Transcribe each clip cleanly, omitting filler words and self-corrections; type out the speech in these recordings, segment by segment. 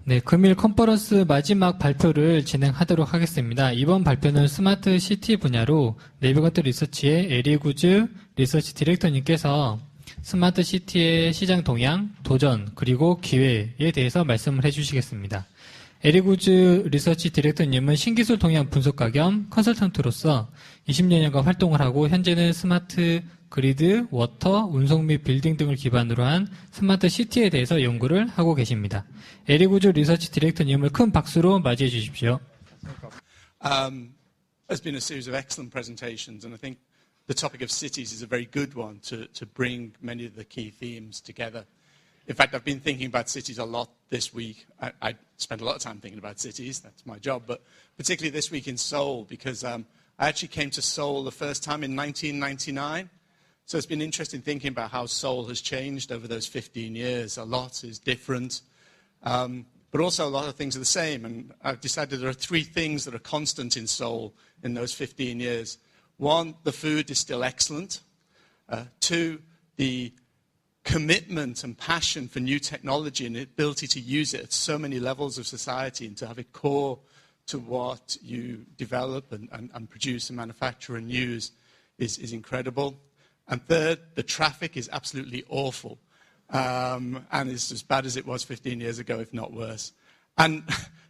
네, 금일 컨퍼런스 마지막 발표를 진행하도록 하겠습니다. 이번 발표는 스마트 시티 분야로 네비건트 리서치의 에리구즈 리서치 디렉터님께서 스마트 시티의 시장 동향, 도전, 그리고 기회에 대해서 말씀을 해주시겠습니다. 에리구즈 리서치 디렉터님은 신기술 동향 분석가 겸 컨설턴트로서 20년여간 활동을 하고 현재는 스마트 그리드, 워터, 운송 및 빌딩 등을 기반으로 한 스마트 시티에 대해서 연구를 하고 계십니다. 에리구즈 리서치 디렉터님을 큰 박수로 맞이해 주십시오. There's been a series of excellent presentations, and I think the topic of cities is a very good one to bring many of the key themes together. In fact, I've been thinking about cities a lot this week. I spent a lot of time thinking about cities, that's my job, but particularly this week in Seoul, because I actually came to Seoul the first time in 1999. So it's been interesting thinking about how Seoul has changed over those 15 years. A lot is different, but also a lot of things are the same. And I've decided there are three things that are constant in Seoul in those 15 years. One, the food is still excellent. Two, the commitment and passion for new technology and the ability to use it at so many levels of society and to have it core to what you develop and produce and manufacture and use is incredible. And third, the traffic is absolutely awful. And it's as bad as it was 15 years ago, if not worse. And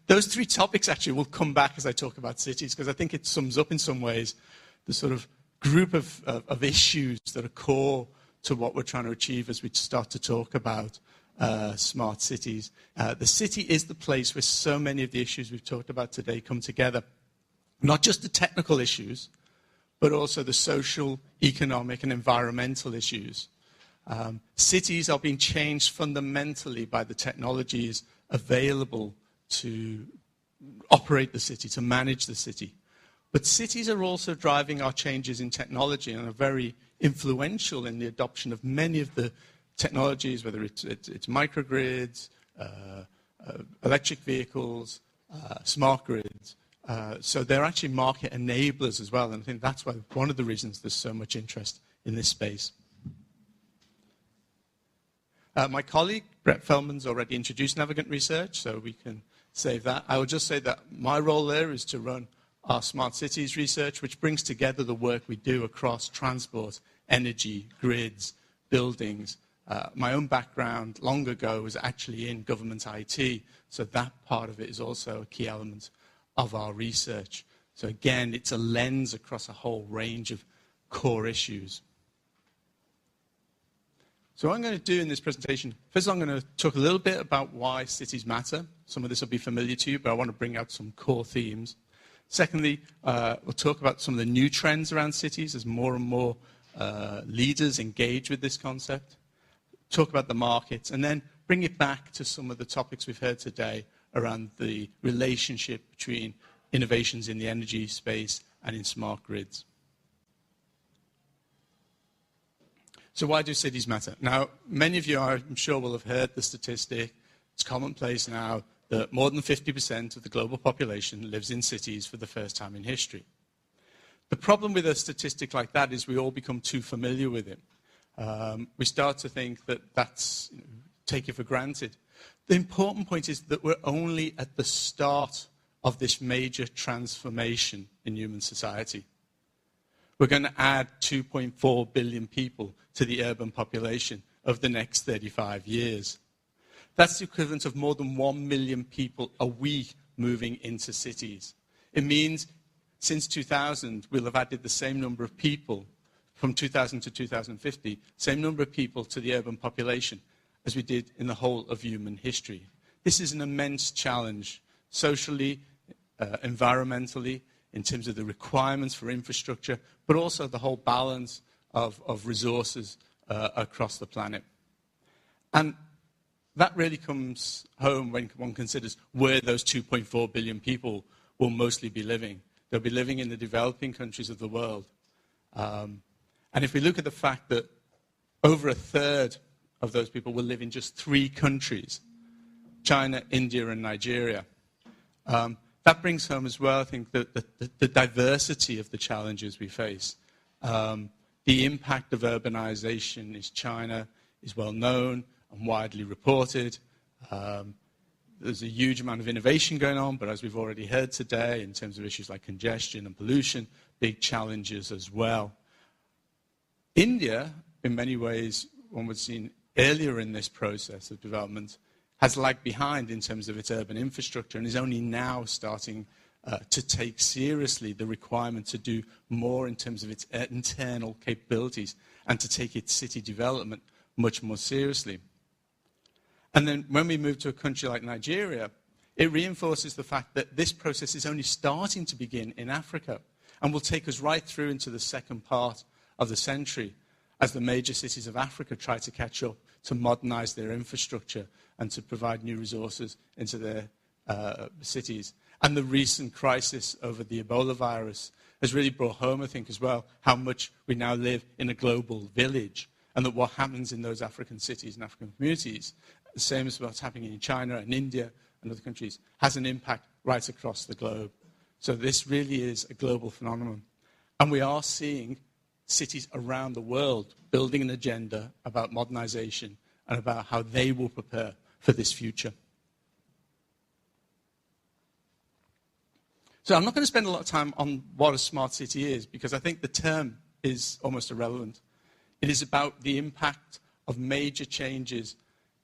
those three topics actually will come back as I talk about cities, because I think it sums up in some ways the sort of group of issues that are core to what we're trying to achieve as we start to talk about smart cities. The city is the place where so many of the issues we've talked about today come together. Not just the technical issues, but also the social, economic, and environmental issues. Cities are being changed fundamentally by the technologies available to operate the city, to manage the city. But cities are also driving our changes in technology and are very influential in the adoption of many of the technologies, whether it's microgrids, electric vehicles, smart grids. So they're actually market enablers as well, and I think that's why one of the reasons there's so much interest in this space. My colleague, Brett Feldman's already introduced Navigant Research, so we can save that. I will just say that my role there is to run our smart cities research, which brings together the work we do across transport, energy, grids, buildings. My own background long ago was actually in government IT, so that part of it is also a key element of our research. So again, it's a lens across a whole range of core issues. So what I'm going to do in this presentation, first I'm going to talk a little bit about why cities matter. Some of this will be familiar to you, but I want to bring out some core themes. Secondly, we'll talk about some of the new trends around cities as more and more leaders engage with this concept. Talk about the markets, and then bring it back to some of the topics we've heard today around the relationship between innovations in the energy space and in smart grids. So why do cities matter? Now, many of you, I'm sure, will have heard the statistic. It's commonplace now that more than 50% of the global population lives in cities for the first time in history. The problem with a statistic like that is we all become too familiar with it. We start to think that that's, take it for granted. The important point is that we're only at the start of this major transformation in human society. We're going to add 2.4 billion people to the urban population over the next 35 years. That's the equivalent of more than 1 million people a week moving into cities. It means since 2000, we'll have added the same number of people from 2000 to 2050, same number of people to the urban population as we did in the whole of human history. This is an immense challenge, socially, environmentally, in terms of the requirements for infrastructure, but also the whole balance of resources across the planet. And that really comes home when one considers where those 2.4 billion people will mostly be living. They'll be living in the developing countries of the world. And if we look at the fact that over a third of those people will live in just 3 countries, China, India, and Nigeria, that brings home as well, I think, the diversity of the challenges we face. The impact of urbanization in China is well known and widely reported. there's a huge amount of innovation going on, but as we've already heard today, in terms of issues like congestion and pollution, big challenges as well. India, in many ways, one would see earlier in this process of development, has lagged behind in terms of its urban infrastructure and is only now starting to take seriously the requirement to do more in terms of its internal capabilities and to take its city development much more seriously. And then when we move to a country like Nigeria, it reinforces the fact that this process is only starting to begin in Africa and will take us right through into the second part of the century as the major cities of Africa try to catch up, to modernize their infrastructure and to provide new resources into their cities. And the recent crisis over the Ebola virus has really brought home, I think, as well, how much we now live in a global village and that what happens in those African cities and African communities, the same as what's happening in China and India and other countries, has an impact right across the globe. So this really is a global phenomenon. And we are seeing cities around the world building an agenda about modernization and about how they will prepare for this future. So I'm not going to spend a lot of time on what a smart city is, because I think the term is almost irrelevant. It is about the impact of major changes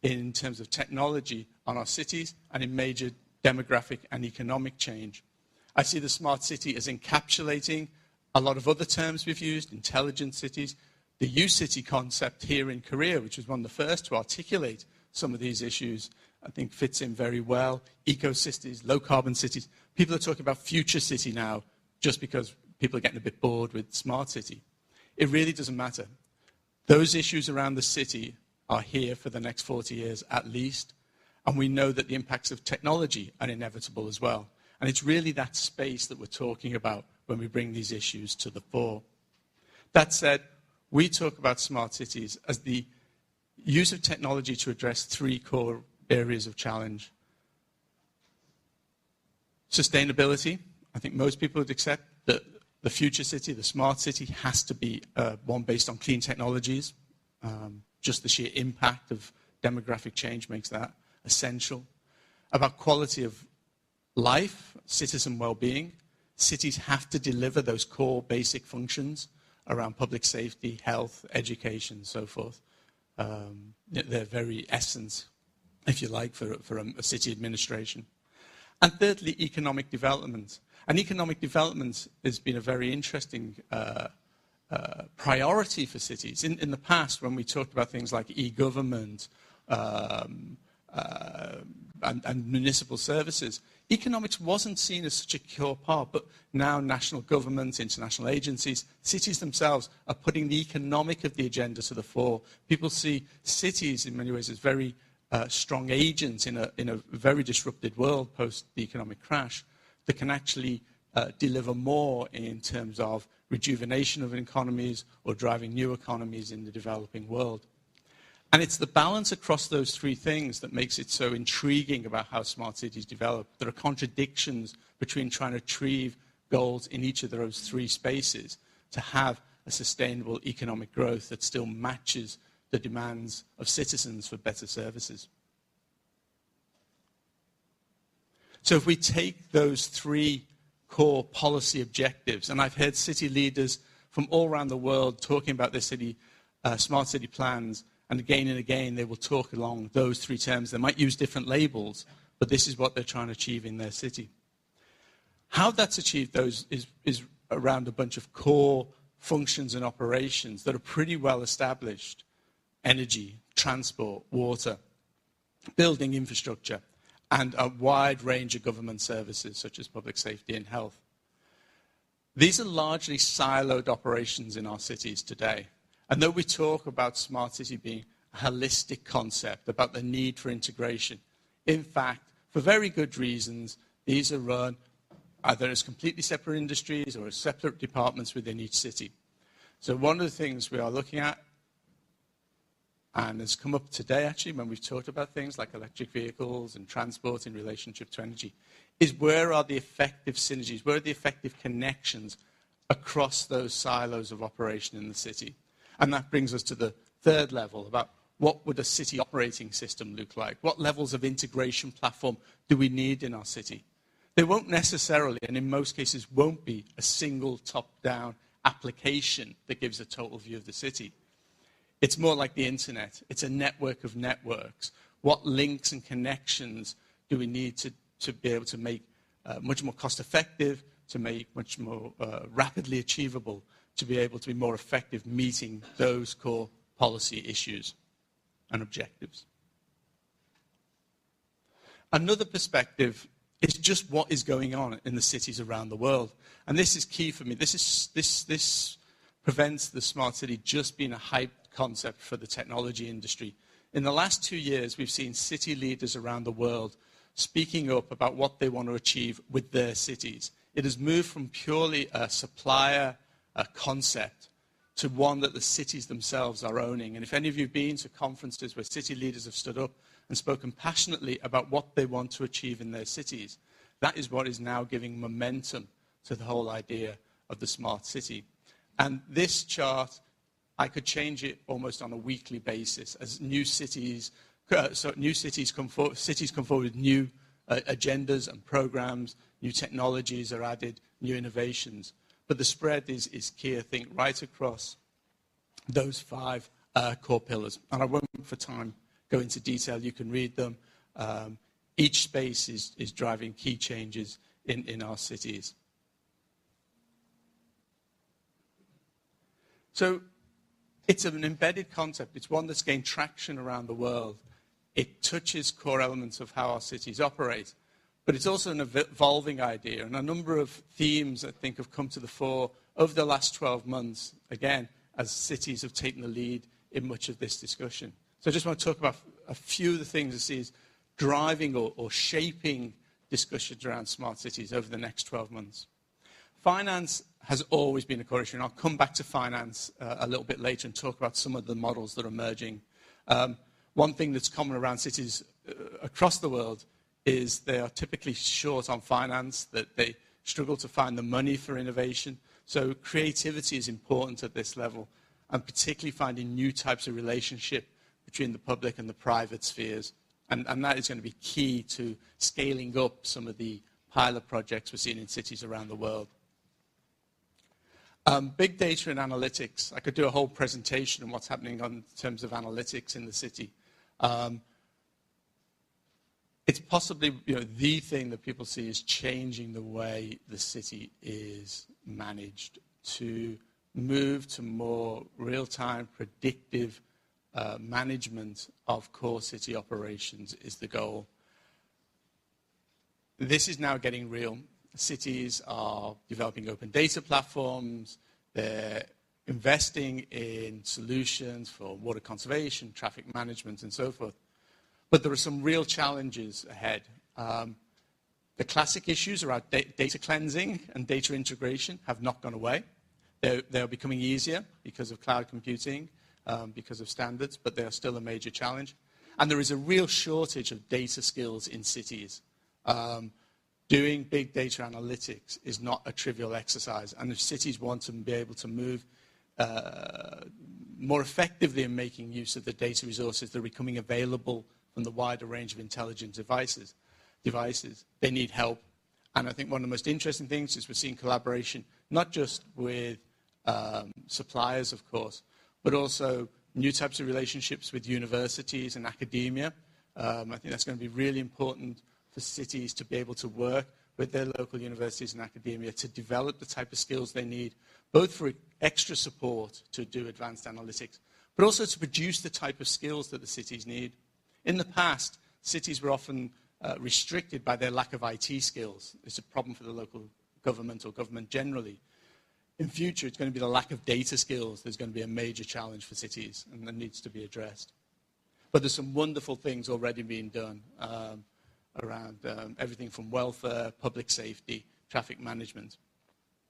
in terms of technology on our cities and in major demographic and economic change. I see the smart city as encapsulating a lot of other terms we've used, intelligent cities, the U-City concept here in Korea, which was one of the first to articulate some of these issues, I think fits in very well. Eco-cities, low-carbon cities. People are talking about future city now just because people are getting a bit bored with smart city. It really doesn't matter. Those issues around the city are here for the next 40 years at least, and we know that the impacts of technology are inevitable as well. And it's really that space that we're talking about when we bring these issues to the fore. That said, we talk about smart cities as the use of technology to address three core areas of challenge. Sustainability. I think most people would accept that the future city, the smart city, has to be one based on clean technologies. Just the sheer impact of demographic change makes that essential. About quality of life, citizen well-being. Cities have to deliver those core basic functions around public safety, health, education, and so forth. Their very essence, if you like, for a city administration. And thirdly, economic development. And economic development has been a very interesting priority for cities. In the past, when we talked about things like e-government and municipal services, economics wasn't seen as such a core part, but now national governments, international agencies, cities themselves are putting the economic of the agenda to the fore. People see cities in many ways as very strong agents in a very disrupted world post the economic crash that can actually deliver more in terms of rejuvenation of economies or driving new economies in the developing world. And it's the balance across those three things that makes it so intriguing about how smart cities develop. There are contradictions between trying to achieve goals in each of those three spaces to have a sustainable economic growth that still matches the demands of citizens for better services. So if we take those three core policy objectives, and I've heard city leaders from all around the world talking about their city, smart city plans, and again they will talk along those three terms. They might use different labels, but this is what they're trying to achieve in their city. How that's achieved those is around a bunch of core functions and operations that are pretty well established. Energy, transport, water, building infrastructure, and a wide range of government services such as public safety and health. These are largely siloed operations in our cities today. And though we talk about smart city being a holistic concept, about the need for integration, in fact, for very good reasons, these are run either as completely separate industries or as separate departments within each city. So one of the things we are looking at, and has come up today actually when we've talked about things like electric vehicles and transport in relationship to energy, is where are the effective synergies, where are the effective connections across those silos of operation in the city? And that brings us to the third level, about what would a city operating system look like? What levels of integration platform do we need in our city? There won't necessarily, and in most cases won't be, a single top-down application that gives a total view of the city. It's more like the internet. It's a network of networks. What links and connections do we need to be able to make much more cost-effective, to make much more rapidly achievable, to be able to be more effective meeting those core policy issues and objectives? Another perspective is just what is going on in the cities around the world. And this is key for me. This prevents the smart city just being a hype concept for the technology industry. In the last 2 years, we've seen city leaders around the world speaking up about what they want to achieve with their cities. It has moved from purely a supplier concept to one that the cities themselves are owning. And if any of you have been to conferences where city leaders have stood up and spoken passionately about what they want to achieve in their cities, that is what is now giving momentum to the whole idea of the smart city. And this chart, I could change it almost on a weekly basis as new cities come forward with new agendas and programs, new technologies are added, new innovations. But the spread is key, I think, right across those 5 core pillars. And I won't, for time, go into detail. You can read them. Each space is driving key changes in our cities. So it's an embedded concept. It's one that's gained traction around the world. It touches core elements of how our cities operate. But it's also an evolving idea. And a number of themes, I think, have come to the fore over the last 12 months, again, as cities have taken the lead in much of this discussion. So I just want to talk about a few of the things I see as driving or shaping discussions around smart cities over the next 12 months. Finance has always been a core issue, and I'll come back to finance a little bit later and talk about some of the models that are emerging. One thing that's common around cities across the world is they are typically short on finance, that they struggle to find the money for innovation. So creativity is important at this level, and particularly finding new types of relationship between the public and the private spheres. And that is going to be key to scaling up some of the pilot projects we're seeing in cities around the world. Big data and analytics. I could do a whole presentation on what's happening in terms of analytics in the city. It's possibly the thing that people see is changing the way the city is managed, to move to more real-time, predictive management of core city operations is the goal. This is now getting real. Cities are developing open data platforms. They're investing in solutions for water conservation, traffic management, and so forth. But there are some real challenges ahead. The classic issues around data cleansing and data integration have not gone away. They're becoming easier because of cloud computing, because of standards, but they are still a major challenge. And there is a real shortage of data skills in cities. Doing big data analytics is not a trivial exercise. And if cities want to be able to move more effectively in making use of the data resources that are becoming available from the wider range of intelligent devices, they need help. And I think one of the most interesting things is we're seeing collaboration, not just with suppliers, of course, but also new types of relationships with universities and academia. I think that's going to be really important for cities to be able to work with their local universities and academia to develop the type of skills they need, both for extra support to do advanced analytics, but also to produce the type of skills that the cities need. In the past, cities were often restricted by their lack of IT skills. It's a problem for the local government or government generally. In future, it's going to be the lack of data skills that's going to be a major challenge for cities, and that needs to be addressed. But there's some wonderful things already being done around everything from welfare, public safety, traffic management.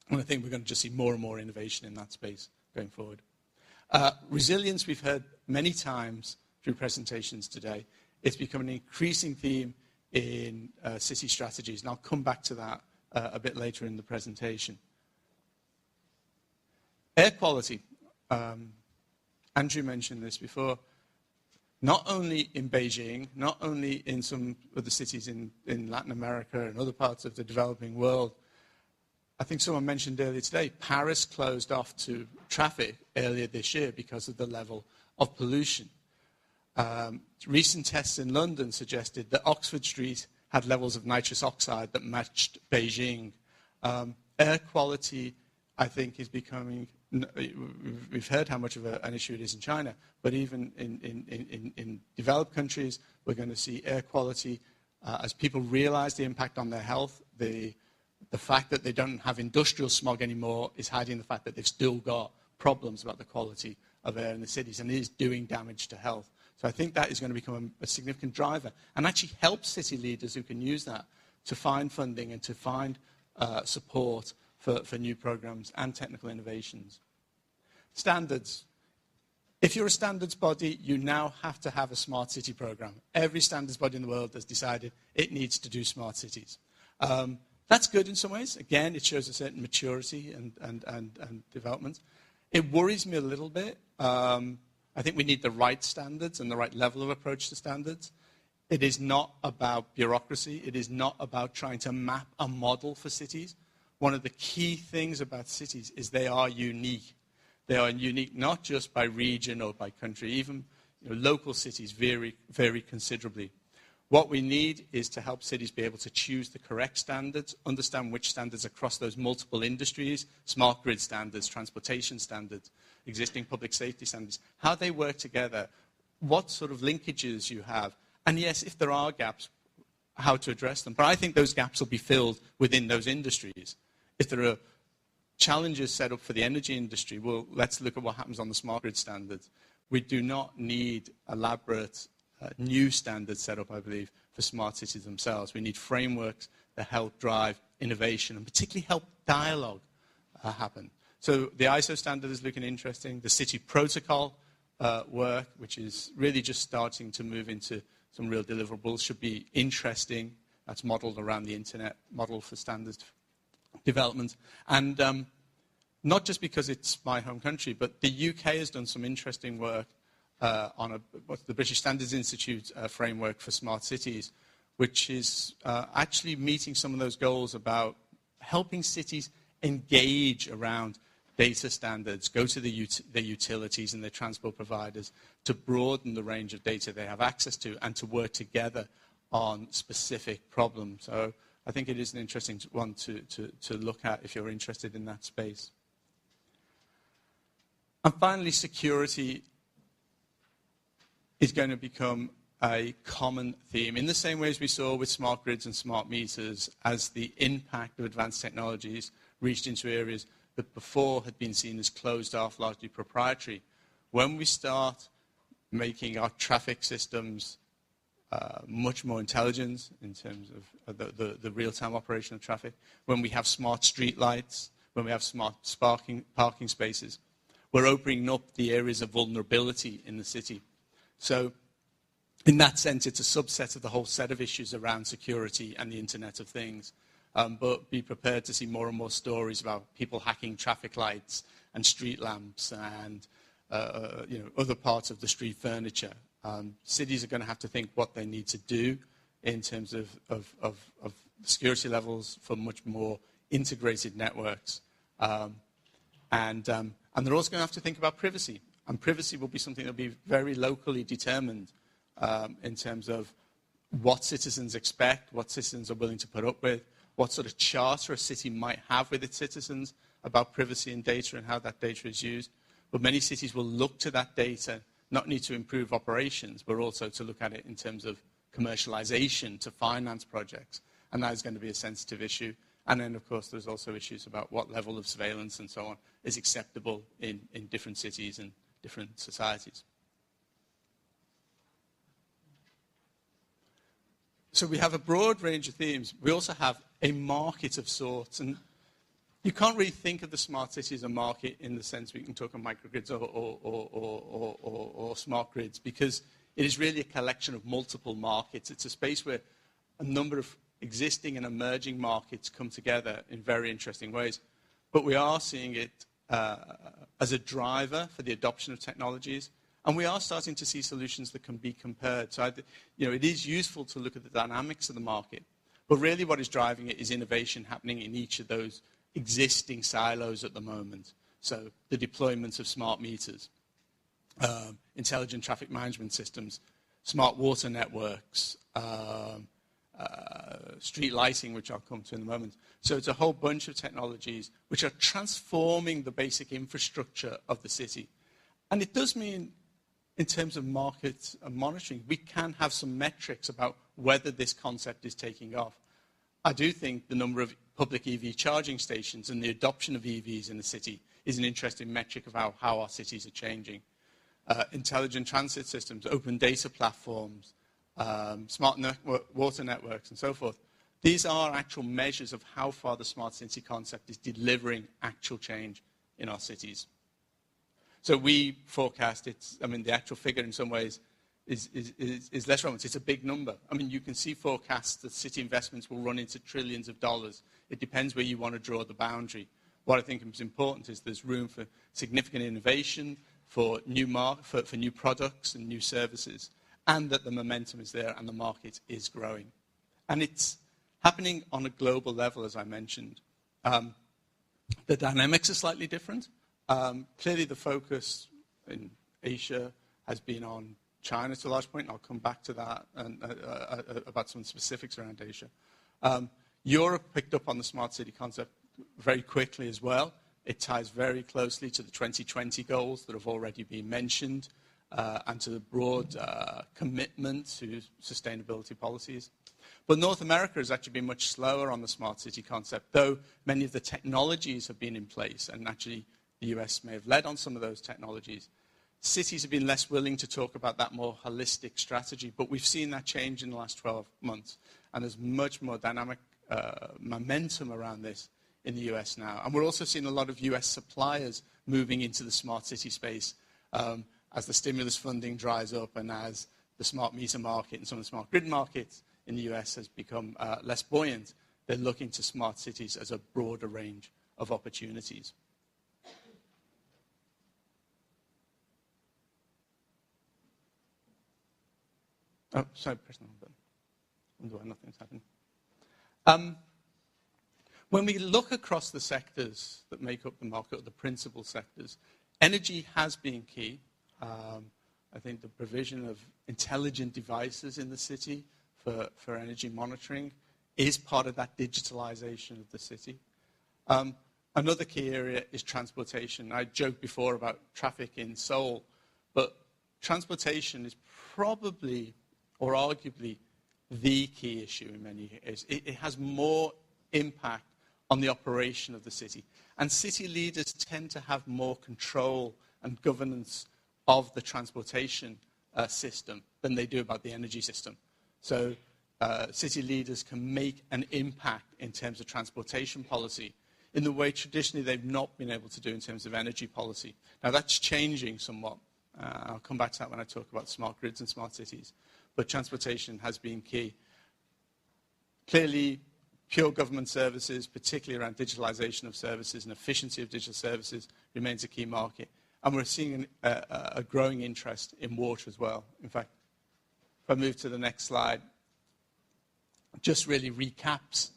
And I think we're going to just see more and more innovation in that space going forward. Resilience, we've heard many times through presentations today. It's become an increasing theme in city strategies, and I'll come back to that a bit later in the presentation. Air quality. Andrew mentioned this before. not only in Beijing, not only in some of the cities in Latin America and other parts of the developing world. I think someone mentioned earlier today, Paris closed off to traffic earlier this year because of the level of pollution. Recent tests in London suggested that Oxford Street had levels of nitrous oxide that matched Beijing. Air quality, I think, is becoming, we've heard how much of an issue it is in China, but even in developed countries, we're going to see air quality as people realize the impact on their health. The fact that they don't have industrial smog anymore is hiding the fact that they've still got problems about the quality of air in the cities, and it is doing damage to health. So I think that is going to become a significant driver and actually help city leaders who can use that to find funding and to find support for new programs and technical innovations. Standards. If you're a standards body, you now have to have a smart city program. Every standards body in the world has decided it needs to do smart cities. That's good in some ways. Again, it shows a certain maturity and development. It worries me a little bit. I think we need the right standards and the right level of approach to standards. It is not about bureaucracy. It is not about trying to map a model for cities. One of the key things about cities is they are unique. They are unique not just by region or by country. Even local cities vary considerably. What we need is to help cities be able to choose the correct standards, understand which standards across those multiple industries, smart grid standards, transportation standards, existing public safety standards, how they work together, what sort of linkages you have, and yes, if there are gaps, how to address them. But I think those gaps will be filled within those industries. If there are challenges set up for the energy industry, well, let's look at what happens on the smart grid standards. We do not need elaborate new standards set up, I believe, for smart cities themselves. We need frameworks that help drive innovation and particularly help dialogue happen. So the ISO standard is looking interesting. The city protocol work, which is really just starting to move into some real deliverables, should be interesting. That's modeled around the internet model for standards development. And not just because it's my home country, but the UK has done some interesting work on what's the British Standards Institute framework for smart cities, which is actually meeting some of those goals about helping cities engage around data standards, go to their utilities and their transport providers to broaden the range of data they have access to and to work together on specific problems. So I think it is an interesting one to look at if you're interested in that space. And finally, security is going to become a common theme in the same way as we saw with smart grids and smart meters, as the impact of advanced technologies reached into areas that before had been seen as closed off, largely proprietary. When we start making our traffic systems much more intelligent in terms of the real-time operation of traffic, when we have smart street lights, when we have smart parking spaces, we're opening up the areas of vulnerability in the city. So in that sense, it's a subset of the whole set of issues around security and the Internet of Things. But be prepared to see more and more stories about people hacking traffic lights and street lamps and other parts of the street furniture. Cities are going to have to think what they need to do in terms of security levels for much more integrated networks. And they're also going to have to think about privacy. And privacy will be something that will be very locally determined in terms of what citizens expect, what citizens are willing to put up with, what sort of charter a city might have with its citizens about privacy and data and how that data is used. But many cities will look to that data, not need to improve operations, but also to look at it in terms of commercialization to finance projects. And that is going to be a sensitive issue. And then, of course, there's also issues about what level of surveillance and so on is acceptable in different cities and different societies. So we have a broad range of themes. We also have a market of sorts. And you can't really think of the smart city as a market in the sense we can talk of microgrids or smart grids, because it is really a collection of multiple markets. It's a space where a number of existing and emerging markets come together in very interesting ways. But we are seeing it as a driver for the adoption of technologies And we are starting to see solutions that can be compared. So, it is useful to look at the dynamics of the market. But really what is driving it is innovation happening in each of those existing silos at the moment. So the deployment of smart meters, intelligent traffic management systems, smart water networks, street lighting, which I'll come to in a moment. So it's a whole bunch of technologies which are transforming the basic infrastructure of the city. And it does mean, in terms of market and monitoring, we can have some metrics about whether this concept is taking off. I do think the number of public EV charging stations and the adoption of EVs in the city is an interesting metric of how our cities are changing. Intelligent transit systems, open data platforms, smart water networks, and so forth. These are actual measures of how far the smart city concept is delivering actual change in our cities. So we forecast the actual figure in some ways is less relevant. It's a big number. You can see forecasts that city investments will run into trillions of dollars. It depends where you want to draw the boundary. What I think is important is there's room for significant innovation, for new products and new services, and that the momentum is there and the market is growing. And it's happening on a global level, as I mentioned. The dynamics are slightly different. Clearly, the focus in Asia has been on China to a large point, and I'll come back to that and about some specifics around Asia. Europe picked up on the smart city concept very quickly as well. It ties very closely to the 2020 goals that have already been mentioned and to the broad commitment to sustainability policies. But North America has actually been much slower on the smart city concept, though many of the technologies have been in place, and actually the US may have led on some of those technologies. Cities have been less willing to talk about that more holistic strategy, but we've seen that change in the last 12 months, and there's much more dynamic momentum around this in the US now. And we're also seeing a lot of US suppliers moving into the smart city space as the stimulus funding dries up and as the smart meter market and some of the smart grid markets in the US has become less buoyant. They're looking to smart cities as a broader range of opportunities. Oh, sorry, press the wrong button. I wonder why nothing's happened. When we look across the sectors that make up the market, or the principal sectors, energy has been key. I think the provision of intelligent devices in the city for energy monitoring is part of that digitalization of the city. Another key area is transportation. I joked before about traffic in Seoul, but transportation is probably, or arguably, the key issue in many areas. It has more impact on the operation of the city. And city leaders tend to have more control and governance of the transportation system than they do about the energy system. So city leaders can make an impact in terms of transportation policy in the way traditionally they've not been able to do in terms of energy policy. Now that's changing somewhat. I'll come back to that when I talk about smart grids and smart cities. But transportation has been key. Clearly, pure government services, particularly around digitalization of services and efficiency of digital services, remains a key market. And we're seeing a growing interest in water as well. In fact, if I move to the next slide, just really recaps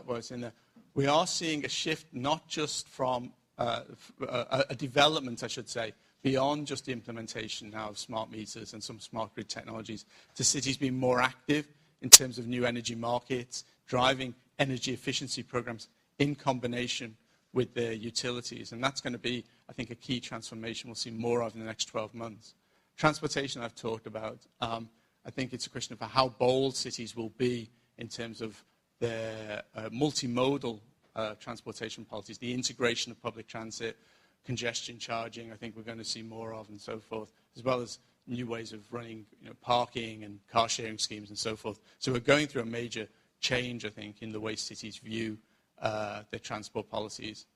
what's in there. We are seeing a shift not just from a development, I should say, beyond just the implementation now of smart meters and some smart grid technologies, to cities being more active in terms of new energy markets, driving energy efficiency programs in combination with their utilities. And that's going to be, I think, a key transformation we'll see more of in the next 12 months. Transportation I've talked about. I think it's a question of how bold cities will be in terms of their multimodal transportation policies, the integration of public transit, congestion charging, I think we're going to see more of, and so forth, as well as new ways of running parking and car sharing schemes and so forth. So we're going through a major change, I think, in the way cities view their transport policies.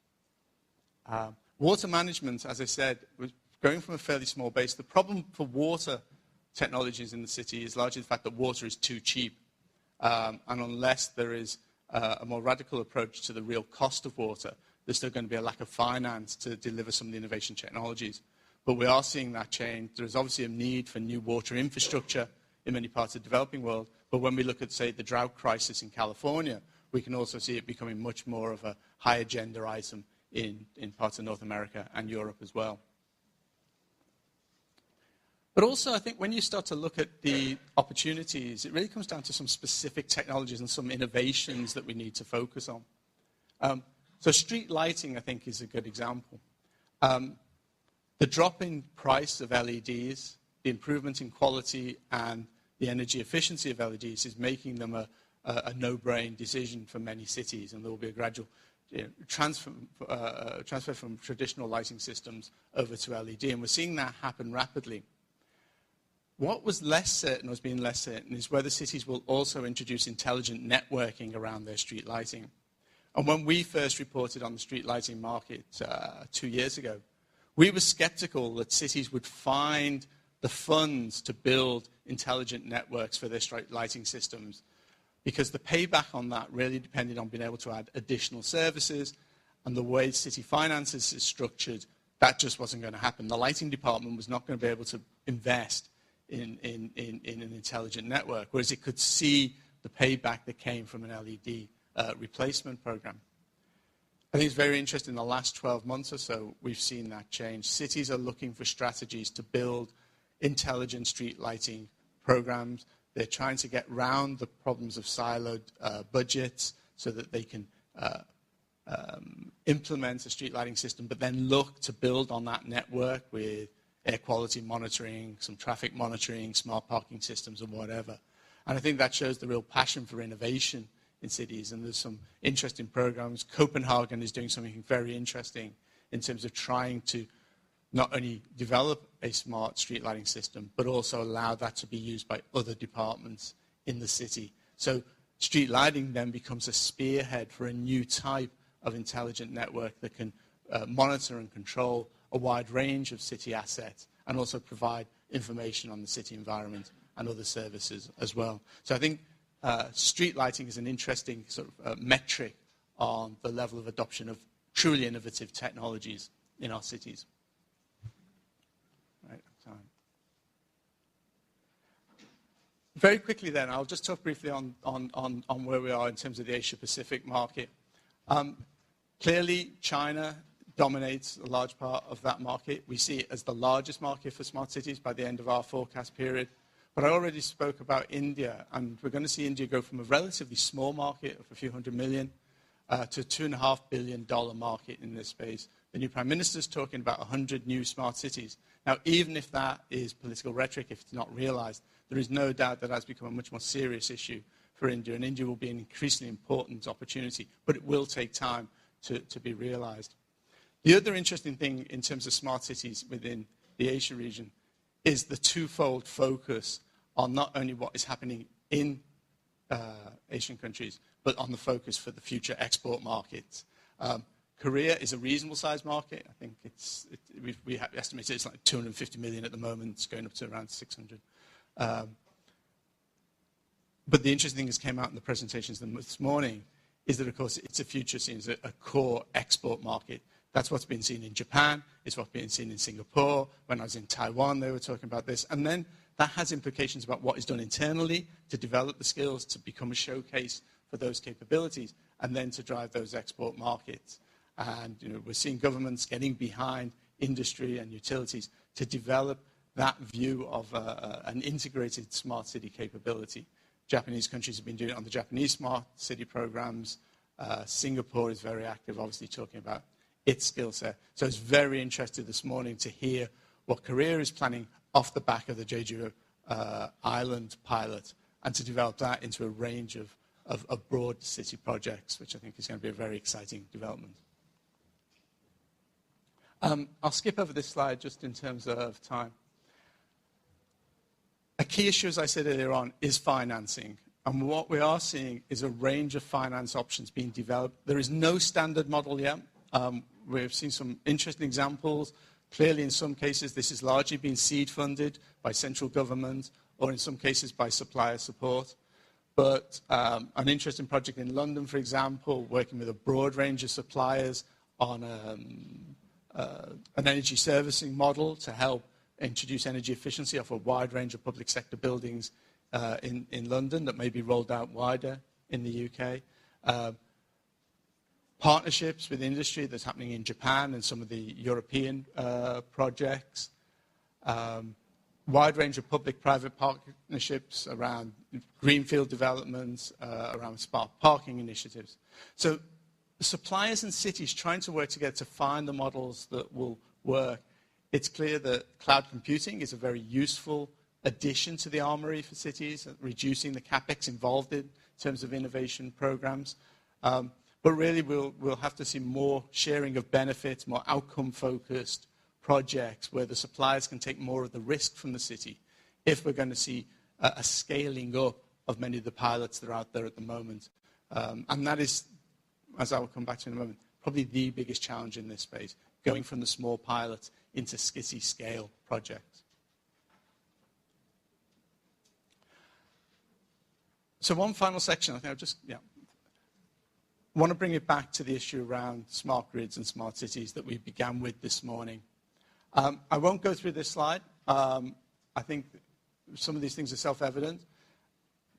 Water management, as I said, was going from a fairly small base. The problem for water technologies in the city is largely the fact that water is too cheap. And unless there is a more radical approach to the real cost of water, there's still going to be a lack of finance to deliver some of the innovation technologies. but we are seeing that change. There is obviously a need for new water infrastructure in many parts of the developing world, but when we look at, say, the drought crisis in California, we can also see it becoming much more of a high agenda item in parts of North America and Europe as well. But also, I think when you start to look at the opportunities, it really comes down to some specific technologies and some innovations that we need to focus on. So street lighting, I think, is a good example. The drop in price of LEDs, the improvement in quality and the energy efficiency of LEDs is making them a no-brain decision for many cities, and there will be a gradual transfer from traditional lighting systems over to LED, and we're seeing that happen rapidly. What was less certain, or has been less certain, is whether cities will also introduce intelligent networking around their street lighting. And when we first reported on the street lighting market 2 years ago, we were skeptical that cities would find the funds to build intelligent networks for their street lighting systems, because the payback on that really depended on being able to add additional services, and the way city finances is structured, that just wasn't going to happen. The lighting department was not going to be able to invest in an intelligent network, whereas it could see the payback that came from an LED replacement program. I think it's very interesting. In the last 12 months or so, we've seen that change. Cities are looking for strategies to build intelligent street lighting programs. They're trying to get round the problems of siloed budgets so that they can implement a street lighting system, but then look to build on that network with air quality monitoring, some traffic monitoring, smart parking systems, and whatever. And I think that shows the real passion for innovation in cities, and there's some interesting programs. Copenhagen is doing something very interesting in terms of trying to not only develop a smart street lighting system, but also allow that to be used by other departments in the city. So street lighting then becomes a spearhead for a new type of intelligent network that can monitor and control a wide range of city assets and also provide information on the city environment and other services as well. So I think street lighting is an interesting sort of metric on the level of adoption of truly innovative technologies in our cities. Right, time. Very quickly then, I'll just talk briefly on where we are in terms of the Asia-Pacific market. Clearly, China dominates a large part of that market. We see it as the largest market for smart cities by the end of our forecast period. But I already spoke about India, and we're going to see India go from a relatively small market of a few hundred million to a $2.5 billion market in this space. The new Prime Minister is talking about 100 new smart cities. Now, even if that is political rhetoric, if it's not realized, there is no doubt that has become a much more serious issue for India, and India will be an increasingly important opportunity, but it will take time to be realized. The other interesting thing in terms of smart cities within the Asia region is the twofold focus on not only what is happening in Asian countries, but on the focus for the future export markets. Korea is a reasonable sized market. I think we have estimated it's like 250 million at the moment. It's going up to around 600. But the interesting thing that came out in the presentations this morning is that, of course, it's a future seen as a core export market. That's what's been seen in Japan. It's what's been seen in Singapore. When I was in Taiwan, they were talking about this. And then that has implications about what is done internally to develop the skills, to become a showcase for those capabilities, and then to drive those export markets. And we're seeing governments getting behind industry and utilities to develop that view of an integrated smart city capability. Japanese countries have been doing it on the Japanese smart city programs. Singapore is very active, obviously talking about its skill set. So I was very interested this morning to hear what Korea is planning off the back of the Jeju Island pilot, and to develop that into a range of broad city projects, which I think is going to be a very exciting development. I'll skip over this slide just in terms of time. A key issue, as I said earlier on, is financing. And what we are seeing is a range of finance options being developed. There is no standard model yet. We've seen some interesting examples. Clearly, in some cases, this is largely being seed funded by central government, or in some cases by supplier support. But an interesting project in London, for example, working with a broad range of suppliers on an energy servicing model to help introduce energy efficiency off a wide range of public sector buildings in London that may be rolled out wider in the UK. Partnerships with industry that's happening in Japan and some of the European projects. Wide range of public-private partnerships around greenfield developments, around smart parking initiatives. So suppliers and cities trying to work together to find the models that will work. It's clear that cloud computing is a very useful addition to the armory for cities, reducing the capex involved in terms of innovation programs. But really, we'll have to see more sharing of benefits, more outcome-focused projects where the suppliers can take more of the risk from the city if we're going to see a scaling up of many of the pilots that are out there at the moment. And that is, as I will come back to in a moment, probably the biggest challenge in this space, going from the small pilots into city-scale projects. So one final section, I think I'll just, want to bring it back to the issue around smart grids and smart cities that we began with this morning. I won't go through this slide. I think some of these things are self-evident.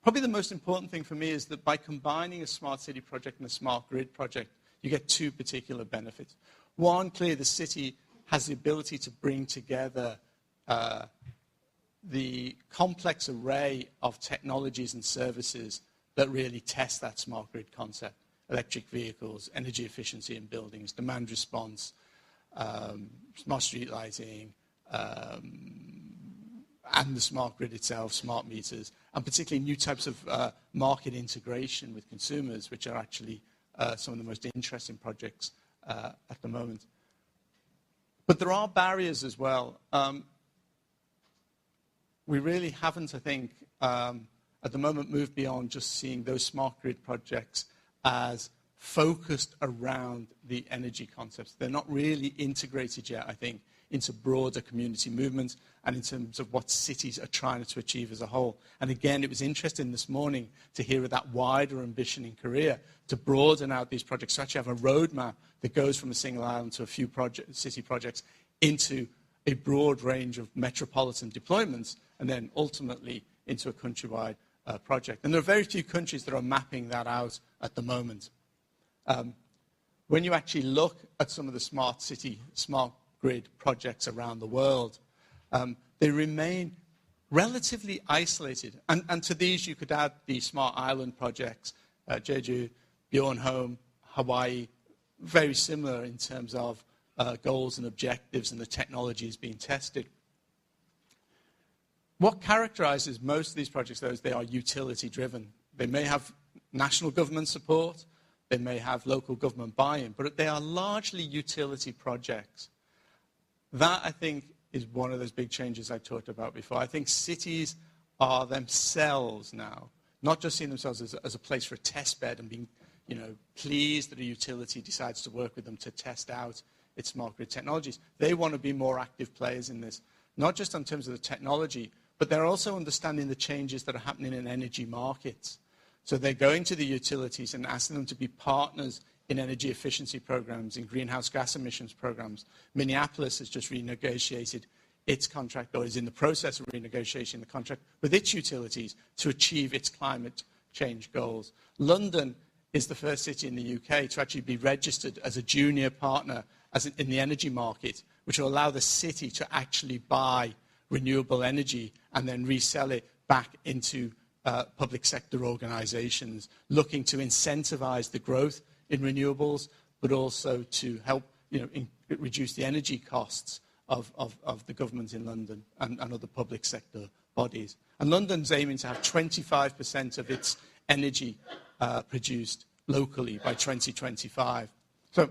Probably the most important thing for me is that by combining a smart city project and a smart grid project, you get two particular benefits. One, clearly the city has the ability to bring together the complex array of technologies and services that really test that smart grid concept. Electric vehicles, energy efficiency in buildings, demand response, smart street lighting, and the smart grid itself, smart meters, and particularly new types of market integration with consumers, which are actually some of the most interesting projects at the moment. But there are barriers as well. We really haven't, I think, at the moment moved beyond just seeing those smart grid projects as focused around the energy concepts. They're not really integrated yet, I think, into broader community movements and in terms of what cities are trying to achieve as a whole. And again, it was interesting this morning to hear of that wider ambition in Korea to broaden out these projects, to actually have a roadmap that goes from a single island to a few city projects into a broad range of metropolitan deployments and then ultimately into a countrywide project. And there are very few countries that are mapping that out at the moment. When you actually look at some of the smart city, smart grid projects around the world, they remain relatively isolated. And to these, you could add the smart island projects, Jeju, Bornholm, Hawaii, very similar in terms of goals and objectives and the technologies being tested. What characterizes most of these projects, though, is they are utility-driven. They may have national government support, they may have local government buy-in, but they are largely utility projects. That, I think, is one of those big changes I talked about before. I think cities are themselves now, not just seeing themselves as a place for a test bed and being pleased that a utility decides to work with them to test out its smart grid technologies. They want to be more active players in this, not just in terms of the technology, but they're also understanding the changes that are happening in energy markets. So they're going to the utilities and asking them to be partners in energy efficiency programs, in greenhouse gas emissions programs. Minneapolis has just renegotiated its contract, or is in the process of renegotiating the contract with its utilities to achieve its climate change goals. London is the first city in the UK to actually be registered as a junior partner in the energy market, which will allow the city to actually buy renewable energy and then resell it back into public sector organizations, looking to incentivize the growth in renewables, but also to help reduce the energy costs of the government in London and other public sector bodies. And London's aiming to have 25% of its energy produced locally by 2025. So,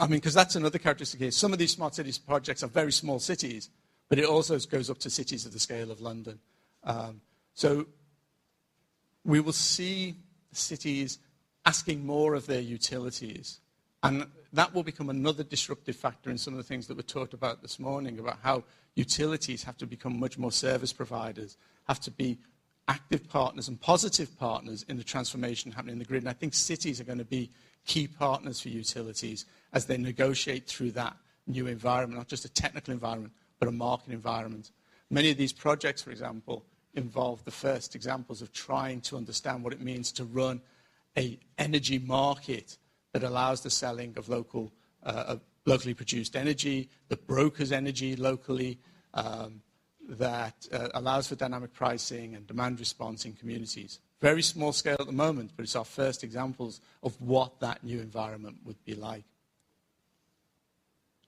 because that's another characteristic here. Some of these smart cities projects are very small cities, but it also goes up to cities of the scale of London. So we will see cities asking more of their utilities. And that will become another disruptive factor in some of the things that were talked about this morning, about how utilities have to become much more service providers, have to be active partners and positive partners in the transformation happening in the grid. And I think cities are going to be key partners for utilities as they negotiate through that new environment, not just a technical environment, but a market environment. Many of these projects, for example, involve the first examples of trying to understand what it means to run an energy market that allows the selling of locally produced energy, that brokers energy locally, that allows for dynamic pricing and demand response in communities. Very small scale at the moment, but it's our first examples of what that new environment would be like.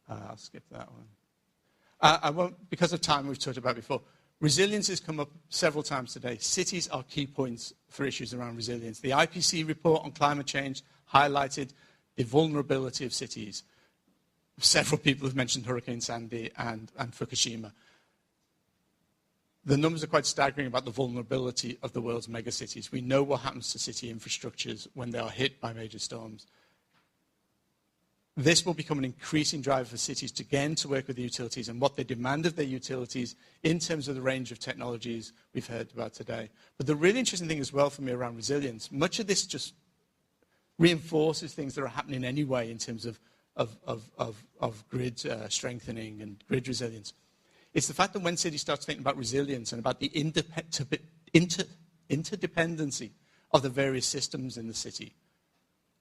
I'll skip that one. I won't, because of time we've talked about before. Resilience has come up several times today. Cities are key points for issues around resilience. The IPCC report on climate change highlighted the vulnerability of cities. Several people have mentioned Hurricane Sandy and Fukushima. The numbers are quite staggering about the vulnerability of the world's megacities. We know what happens to city infrastructures when they are hit by major storms. This will become an increasing driver for cities to again to work with the utilities and what they demand of their utilities in terms of the range of technologies we've heard about today. But the really interesting thing as well for me around resilience, much of this just reinforces things that are happening anyway in terms of grid strengthening and grid resilience. It's the fact that when cities start thinking about resilience and about the interdependency of the various systems in the city,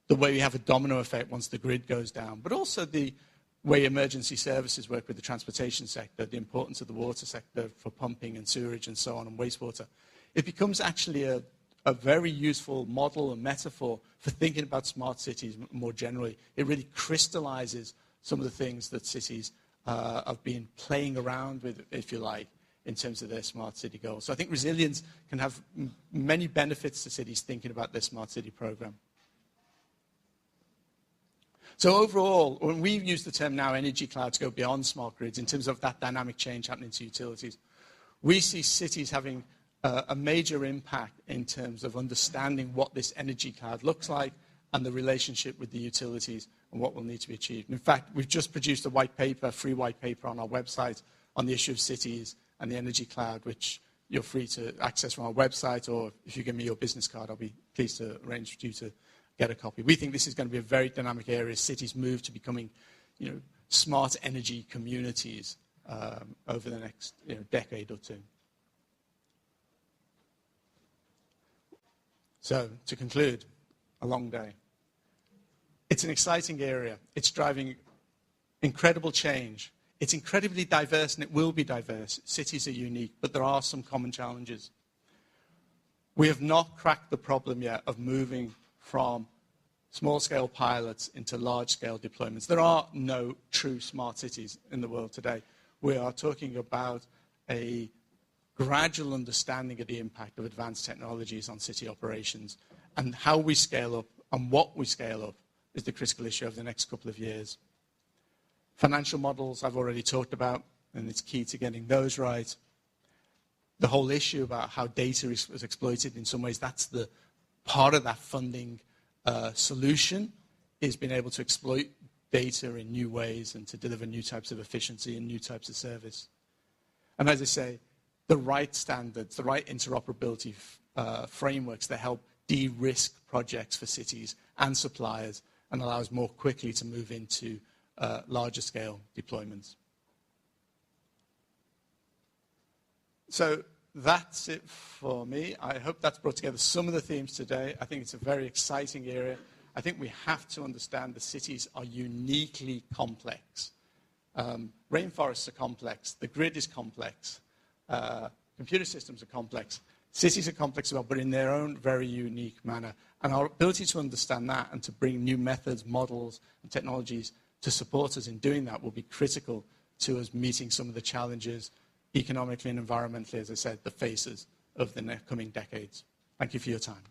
the way we have a domino effect once the grid goes down, but also the way emergency services work with the transportation sector, the importance of the water sector for pumping and sewerage and so on, and wastewater. It becomes actually a very useful model and metaphor for thinking about smart cities more generally. It really crystallizes some of the things that cities have been playing around with, if you like, in terms of their smart city goals. So I think resilience can have many benefits to cities thinking about their smart city program. So overall, when we use the term now energy cloud to go beyond smart grids in terms of that dynamic change happening to utilities, we see cities having a major impact in terms of understanding what this energy cloud looks like and the relationship with the utilities and what will need to be achieved. In fact, we've just produced a white paper, free white paper on our website on the issue of cities and the energy cloud, which you're free to access from our website, or if you give me your business card, I'll be pleased to arrange for you to get a copy. We think this is going to be a very dynamic area as cities move to becoming, smart energy communities over the next decade or two. So, to conclude, a long day. It's an exciting area. It's driving incredible change. It's incredibly diverse, and it will be diverse. Cities are unique, but there are some common challenges. We have not cracked the problem yet of moving from small-scale pilots into large-scale deployments. There are no true smart cities in the world today. We are talking about a gradual understanding of the impact of advanced technologies on city operations, and how we scale up and what we scale up is the critical issue over the next couple of years. Financial models I've already talked about, and it's key to getting those right. The whole issue about how data is exploited in some ways, that's the part of that funding solution, is being able to exploit data in new ways and to deliver new types of efficiency and new types of service. And as I say, the right standards, the right interoperability frameworks that help de-risk projects for cities and suppliers and allow us more quickly to move into larger scale deployments. So that's it for me. I hope that's brought together some of the themes today. I think it's a very exciting area. I think we have to understand the cities are uniquely complex. Rainforests are complex. The grid is complex. Computer systems are complex. Cities are complex as well, but in their own very unique manner. And our ability to understand that and to bring new methods, models, and technologies to support us in doing that will be critical to us meeting some of the challenges economically and environmentally, as I said, the faces of the coming decades. Thank you for your time.